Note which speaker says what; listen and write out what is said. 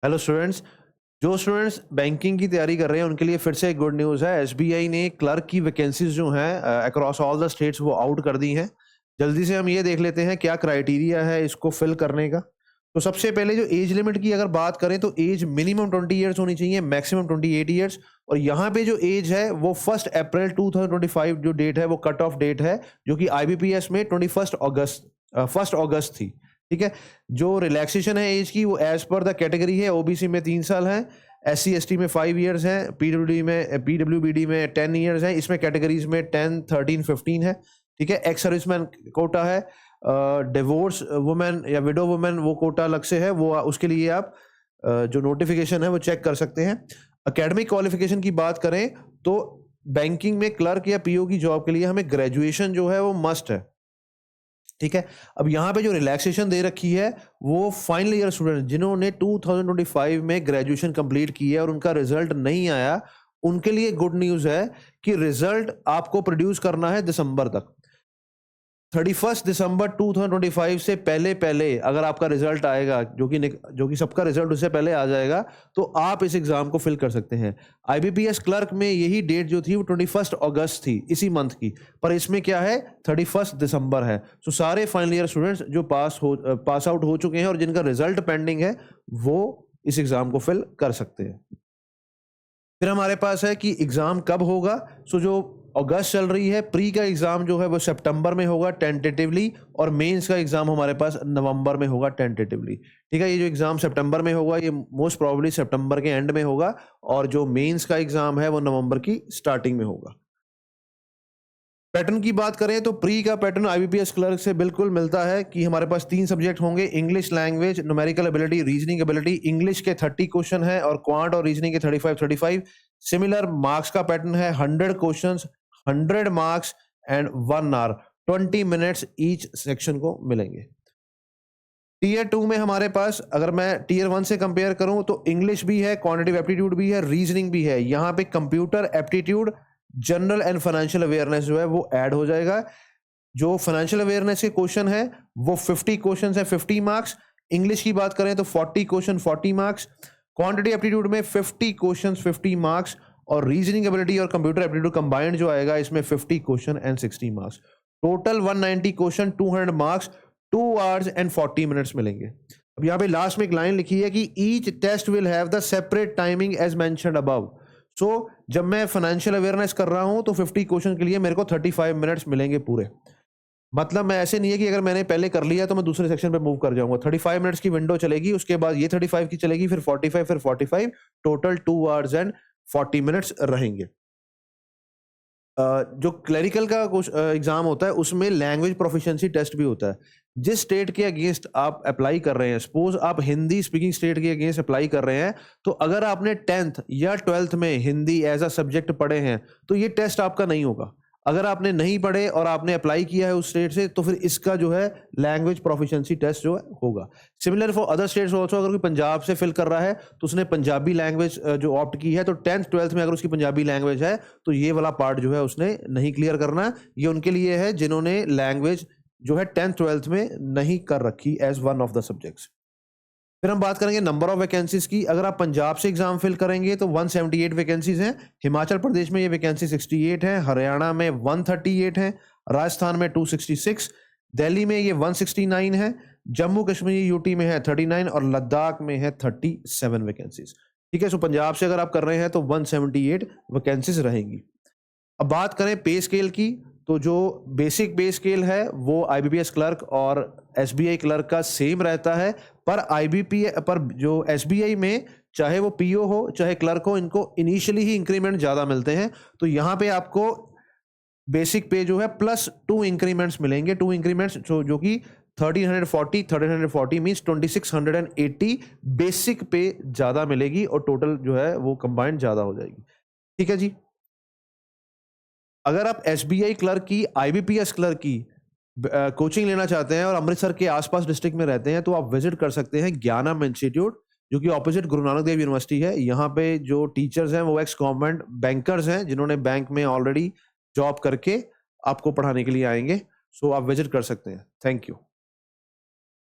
Speaker 1: Hello students. जो students banking की तैयारी कर रहे हैं उनके लिए फिर से एक गुड न्यूज़ है। एसबीआई ने क्लर्क की वैकेंसीज जो हैं अक्रॉस ऑल द स्टेट्स वो आउट कर दी हैं। जल्दी से हम ये देख लेते हैं क्या क्राइटेरिया है इसको फिल करने का। तो सबसे पहले जो एज लिमिट की अगर बात करें तो एज मिनिमम 20 ईयर्स होनी चाहिए, मैक्सिमम 28 ईयर्स। और यहाँ पे जो एज है वो 1 अप्रैल 2025 जो डेट है वो कट ऑफ डेट है, जो कि आईबीपीएस में 1 अगस्त थी। ठीक है। जो रिलैक्सेशन है एज की वो एज पर द कैटेगरी है। ओबीसी में 3 साल है, एससी एसटी में 5 ईयर्स है, पीडब्ल्यूबीडी में 10 ईयर्स है। इसमें कैटेगरीज में 10, 13, 15 है। ठीक है। एक्स सर्विसमैन कोटा है। डिवोर्स वुमेन या विडो वुमेन वो कोटा अलग से है, वो उसके लिए आप जो नोटिफिकेशन है वो चेक कर सकते हैं। एकेडमिक क्वालिफिकेशन की बात करें तो बैंकिंग में क्लर्क या पीओ की जॉब के लिए हमें ग्रेजुएशन जो है वो मस्ट है। ठीक है। अब यहाँ पे जो रिलैक्सेशन दे रखी है वो फाइनल ईयर स्टूडेंट जिन्होंने 2025 में ग्रेजुएशन कंप्लीट की है और उनका रिजल्ट नहीं आया, उनके लिए गुड न्यूज़ है कि रिजल्ट आपको प्रोड्यूस करना है दिसंबर तक। 31 दिसंबर 2025 से पहले पहले अगर आपका रिजल्ट आएगा, जो कि सबका रिजल्ट उससे पहले आ जाएगा, तो आप इस एग्जाम को फिल कर सकते हैं। आईबीपीएस क्लर्क में यही डेट जो थी वो 21 अगस्त थी इसी मंथ की, पर इसमें क्या है 31 दिसंबर है। सो सारे फाइनल ईयर स्टूडेंट्स जो पास आउट हो चुके हैं और जिनका रिजल्ट पेंडिंग है वो इस एग्जाम को फिल कर सकते हैं। फिर हमारे पास है कि एग्जाम कब होगा। सो जो अगस्त चल रही है, प्री का एग्जाम जो है वो सितंबर में होगा टेंटेटिवली, और मेंस का एग्जाम हमारे पास नवंबर में होगा टेंटेटिवली। ठीक है। ये जो एग्जाम सितंबर में होगा ये मोस्ट प्रोबेबली सितंबर के एंड में होगा, और जो मेंस का एग्जाम है वो नवंबर की स्टार्टिंग में होगा। पैटर्न की बात करें तो प्री का पैटर्न आईबीपीएस क्लर्क से बिल्कुल मिलता है कि हमारे पास 3 सब्जेक्ट होंगे, English language, numerical ability, reasoning ability. English के 30 क्वेश्चन है और क्वांट और रीजनिंग के 35 सिमिलर मार्क्स का पैटर्न है। 100 questions, 100 marks and 1 hour, 20 minutes each section को मिलेंगे। टीयर 2 में हमारे पास अगर मैं टीयर 1 से कंपेयर करूं तो इंग्लिश भी है, क्वांटिटेटिव एप्टीट्यूड भी है, रीजनिंग भी है। यहाँ पे computer aptitude, general and financial awareness जो है वो ऐड हो जाएगा। जो फाइनेंशियल अवेयरनेस के क्वेश्चन है वो 50 क्वेश्चन है, 50 मार्क्स। इंग्लिश की बात करें तो 40 क्वेश्चन, 40 मार्क्स। क्वांटिटी एप्टीट्यूड में 50 क्वेश्चन, 50 मार्क्स। और रीजनिंग एबिलिटी और कंप्यूटर एप्टीट्यूड कंबाइंड जो आएगा इसमें 50 question and 60 marks. Total 190 question, 200 marks, 2 hours and 40 minutes मिलेंगे। अब यहाँ पे लास्ट में एक लाइन लिखी है कि each test will have the separate timing as mentioned above. So जब मैं फाइनेंशियल अवेयरनेस कर रहा हूं तो 50 क्वेश्चन के लिए मेरे को 35 मिनट्स मिलेंगे पूरे। मतलब मैं ऐसे नहीं है कि अगर मैंने पहले कर लिया तो मैं दूसरे सेक्शन पे मूव कर जाऊंगा। 35 मिनट्स की विंडो चलेगी, उसके बाद ये 35 की चलेगी, फिर 45, फिर 45, टोटल 2 आवर्स एंड 40 मिनट्स रहेंगे। जो क्लरिकल का एग्जाम होता है उसमें लैंग्वेज प्रोफिशिएंसी टेस्ट भी होता है। जिस स्टेट के अगेंस्ट आप अप्लाई कर रहे हैं, सपोज आप हिंदी स्पीकिंग स्टेट के अगेंस्ट अप्लाई कर रहे हैं, तो अगर आपने 10th या 12th में हिंदी एज अ सब्जेक्ट पढ़े हैं तो ये टेस्ट आपका नहीं होगा। अगर आपने नहीं पढ़े और आपने अप्लाई किया है उस स्टेट से तो फिर इसका जो है लैंग्वेज प्रोफिशिएंसी टेस्ट जो है होगा। Similar for other states also, अगर कोई पंजाब से फिल कर रहा है तो उसने पंजाबी लैंग्वेज जो ऑप्ट की है, तो 10th 12th में अगर उसकी पंजाबी लैंग्वेज है तो ये वाला पार्ट जो है उसने नहीं क्लियर करना। ये उनके लिए है जिन्होंने लैंग्वेज जो है 10th 12th में नहीं कर रखी as one of the subjects. फिर हम बात करेंगे नंबर ऑफ वैकेंसीज की। अगर आप पंजाब से एग्जाम फिल करेंगे तो 178 वैकेंसीज हैं, हिमाचल प्रदेश में ये वैकेंसी 68 है, हरियाणा में 138 है, राजस्थान में 266, दिल्ली में ये 169 है, जम्मू कश्मीर यूटी में है 39 और लद्दाख में है 37 वैकेंसीज। ठीक है। सो पंजाब से अगर आप कर रहे हैं तो 178 वैकेंसीज रहेंगी। अब बात करें पे स्केल की, तो जो बेसिक पे स्केल है वो आईबीपीएस क्लर्क और एसबीआई क्लर्क का सेम रहता है, पर जो एसबीआई में चाहे वो पीओ हो चाहे क्लर्क हो, इनको इनिशियली ही इंक्रीमेंट ज्यादा मिलते हैं। तो यहाँ पे आपको बेसिक पे जो है प्लस 2 इंक्रीमेंट्स मिलेंगे। 2 इंक्रीमेंट्स जो कि 1340 मीन्स 2680 बेसिक पे ज्यादा मिलेगी और टोटल जो है वो कंबाइंड ज्यादा हो जाएगी। ठीक है जी। अगर आप एसबीआई क्लर्क की, आईबीपीएस क्लर्क की कोचिंग लेना चाहते हैं और अमृतसर के आसपास डिस्ट्रिक्ट में रहते हैं तो आप विजिट कर सकते हैं ज्ञानम इंस्टीट्यूट, जो कि ऑपोजिट गुरु नानक देव यूनिवर्सिटी है। यहाँ पे जो टीचर्स हैं वो एक्स गवर्नमेंट बैंकर्स हैं जिन्होंने बैंक में ऑलरेडी जॉब करके आपको पढ़ाने के लिए आएंगे। सो आप विजिट कर सकते हैं। Thank you.